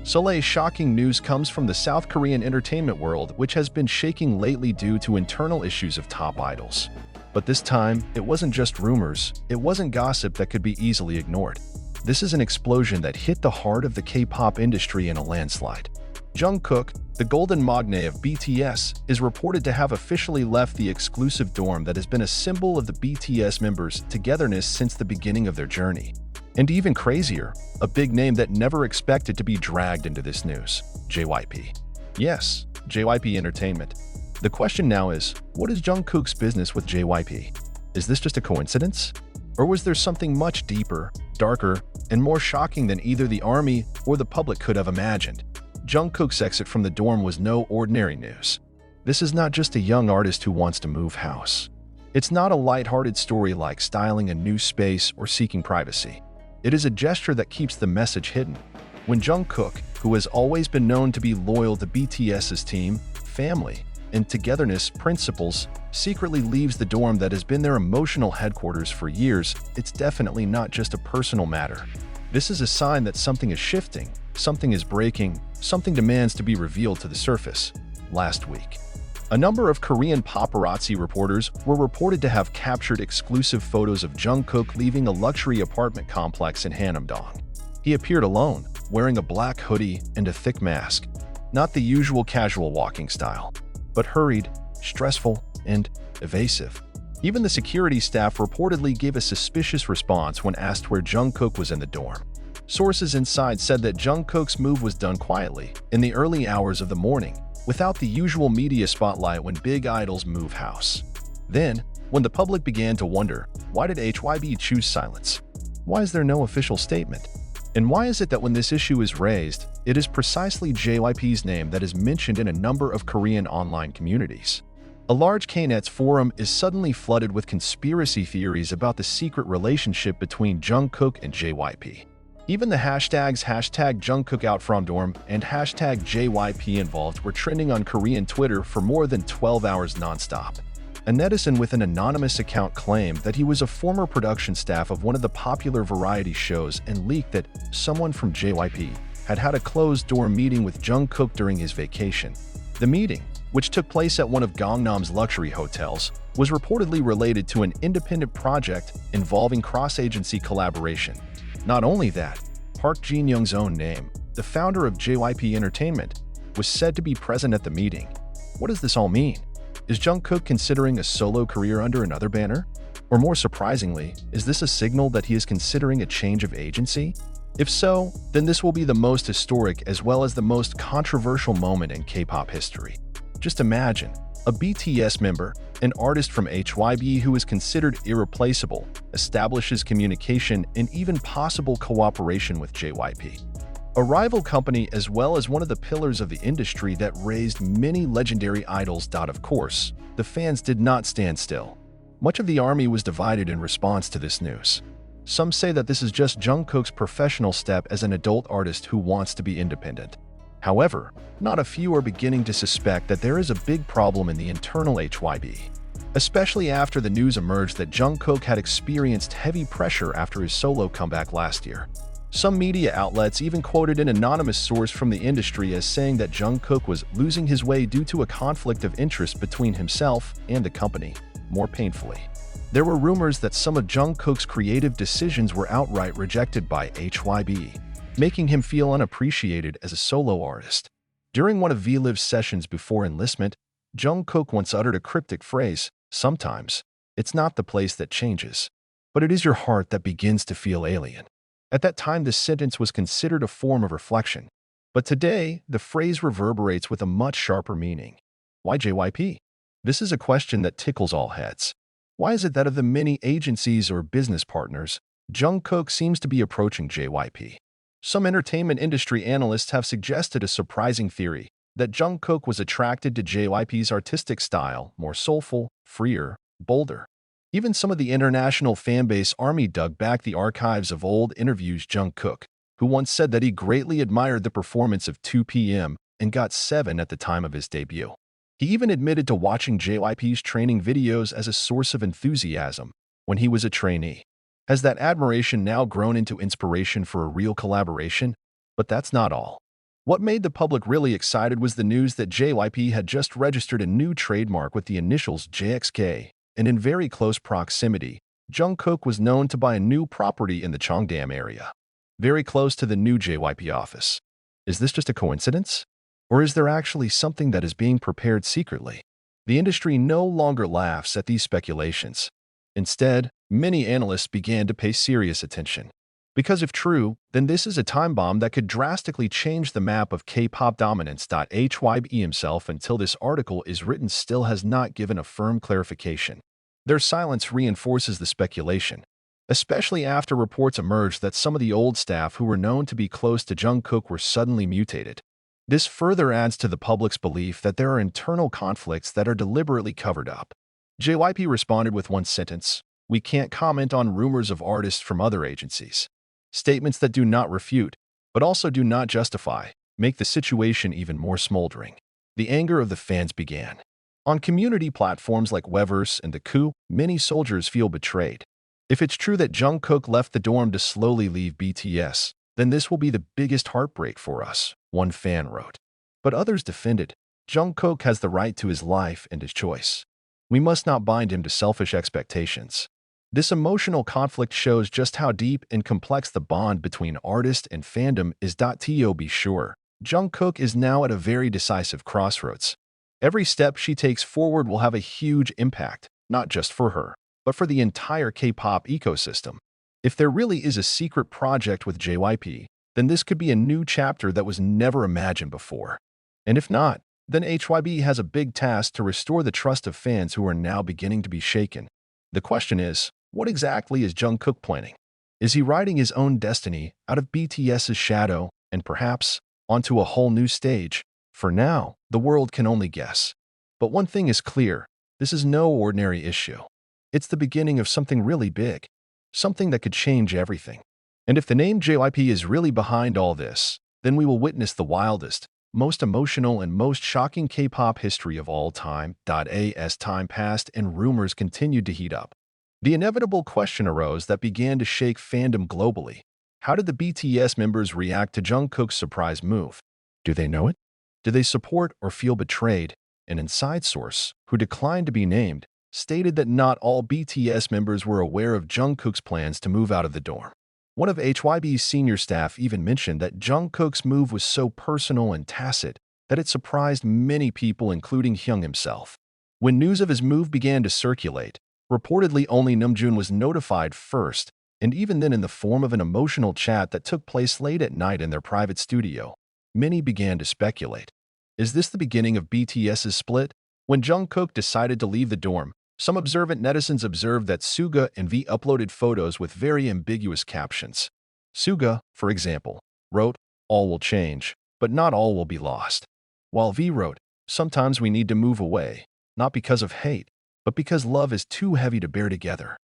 Soleil's shocking news comes from the South Korean entertainment world, which has been shaking lately due to internal issues of top idols. But this time, it wasn't just rumors, it wasn't gossip that could be easily ignored. This is an explosion that hit the heart of the K-pop industry in a landslide. Jungkook, the golden magnate of BTS, is reported to have officially left the exclusive dorm that has been a symbol of the BTS members' togetherness since the beginning of their journey. And even crazier, a big name that never expected to be dragged into this news, JYP. Yes, JYP Entertainment. The question now is, what is Jungkook's business with JYP? Is this just a coincidence? Or was there something much deeper, darker, and more shocking than either the army or the public could have imagined? Jungkook's exit from the dorm was no ordinary news. This is not just a young artist who wants to move house. It's not a lighthearted story like styling a new space or seeking privacy. It is a gesture that keeps the message hidden. When Jungkook, who has always been known to be loyal to BTS's team, family, and togetherness principles, secretly leaves the dorm that has been their emotional headquarters for years, it's definitely not just a personal matter. This is a sign that something is shifting, something is breaking, something demands to be revealed to the surface. Last week, a number of Korean paparazzi reporters were reported to have captured exclusive photos of Jungkook leaving a luxury apartment complex in Hanamdong. He appeared alone, wearing a black hoodie and a thick mask. Not the usual casual walking style, but hurried, stressful, and evasive. Even the security staff reportedly gave a suspicious response when asked where Jungkook was in the dorm. Sources inside said that Jungkook's move was done quietly, in the early hours of the morning, without the usual media spotlight when big idols move house. Then, when the public began to wonder, why did HYB choose silence? Why is there no official statement? And why is it that when this issue is raised, it is precisely JYP's name that is mentioned in a number of Korean online communities? A large Knet forum is suddenly flooded with conspiracy theories about the secret relationship between Jungkook and JYP. Even the hashtags #JungkookOutFromDorm and #JYP involved were trending on Korean Twitter for more than 12 hours nonstop. A netizen with an anonymous account claimed that he was a former production staff of one of the popular variety shows and leaked that someone from JYP had a closed door meeting with Jungkook during his vacation. The meeting, which took place at one of Gangnam's luxury hotels, was reportedly related to an independent project involving cross-agency collaboration. Not only that, Park Jin-young's own name, the founder of JYP Entertainment, was said to be present at the meeting. What does this all mean? Is Jungkook considering a solo career under another banner? Or more surprisingly, is this a signal that he is considering a change of agency? If so, then this will be the most historic as well as the most controversial moment in K-pop history. Just imagine, a BTS member, an artist from HYB who is considered irreplaceable, establishes communication and even possible cooperation with JYP. A rival company as well as one of the pillars of the industry that raised many legendary idols. Of course, the fans did not stand still. Much of the army was divided in response to this news. Some say that this is just Jungkook's professional step as an adult artist who wants to be independent. However, not a few are beginning to suspect that there is a big problem in the internal HYB, especially after the news emerged that Jungkook had experienced heavy pressure after his solo comeback last year. Some media outlets even quoted an anonymous source from the industry as saying that Jungkook was losing his way due to a conflict of interest between himself and the company. More painfully, there were rumors that some of Jungkook's creative decisions were outright rejected by HYB, making him feel unappreciated as a solo artist. During one of V-Live's sessions before enlistment, Jungkook once uttered a cryptic phrase, "Sometimes, it's not the place that changes, but it is your heart that begins to feel alien." At that time, this sentence was considered a form of reflection. But today, the phrase reverberates with a much sharper meaning. Why JYP? This is a question that tickles all heads. Why is it that of the many agencies or business partners, Jungkook seems to be approaching JYP? Some entertainment industry analysts have suggested a surprising theory that Jungkook was attracted to JYP's artistic style, more soulful, freer, bolder. Even some of the international fanbase army dug back the archives of old interviews Jungkook, who once said that he greatly admired the performance of 2 p.m. and got 7 at the time of his debut. He even admitted to watching JYP's training videos as a source of enthusiasm when he was a trainee. Has that admiration now grown into inspiration for a real collaboration? But that's not all. What made the public really excited was the news that JYP had just registered a new trademark with the initials JXK, and in very close proximity, Jungkook was known to buy a new property in the Cheongdam area, very close to the new JYP office. Is this just a coincidence? Or is there actually something that is being prepared secretly? The industry no longer laughs at these speculations. Instead, many analysts began to pay serious attention. Because if true, then this is a time bomb that could drastically change the map of K-pop dominance. HYB himself, until this article is written, still has not given a firm clarification. Their silence reinforces the speculation, especially after reports emerged that some of the old staff who were known to be close to Jungkook were suddenly mutated. This further adds to the public's belief that there are internal conflicts that are deliberately covered up. JYP responded with one sentence: "We can't comment on rumors of artists from other agencies." Statements that do not refute, but also do not justify, make the situation even more smoldering. The anger of the fans began. On community platforms like Weverse and The Coup, many soldiers feel betrayed. If it's true that Jungkook left the dorm to slowly leave BTS, then this will be the biggest heartbreak for us, one fan wrote. But others defended, Jungkook has the right to his life and his choice. We must not bind him to selfish expectations. This emotional conflict shows just how deep and complex the bond between artist and fandom is. To be sure, Jungkook is now at a very decisive crossroads. Every step she takes forward will have a huge impact, not just for her, but for the entire K-pop ecosystem. If there really is a secret project with JYP, then this could be a new chapter that was never imagined before. And if not, then HYB has a big task to restore the trust of fans who are now beginning to be shaken. The question is, what exactly is Jungkook planning? Is he riding his own destiny out of BTS's shadow and perhaps onto a whole new stage? For now, the world can only guess. But one thing is clear, this is no ordinary issue. It's the beginning of something really big, something that could change everything. And if the name JYP is really behind all this, then we will witness the wildest, most emotional and most shocking K-pop history of all time. As time passed and rumors continued to heat up, the inevitable question arose that began to shake fandom globally. How did the BTS members react to Jungkook's surprise move? Do they know it? Do they support or feel betrayed? An inside source, who declined to be named, stated that not all BTS members were aware of Jungkook's plans to move out of the dorm. One of HYB's senior staff even mentioned that Jungkook's move was so personal and tacit that it surprised many people, including Hyung himself. When news of his move began to circulate, reportedly only Namjoon was notified first, and even then in the form of an emotional chat that took place late at night in their private studio. Many began to speculate. Is this the beginning of BTS's split? When Jungkook decided to leave the dorm, some observant netizens observed that Suga and V uploaded photos with very ambiguous captions. Suga, for example, wrote, "All will change, but not all will be lost." While V wrote, "Sometimes we need to move away, not because of hate, but because love is too heavy to bear together."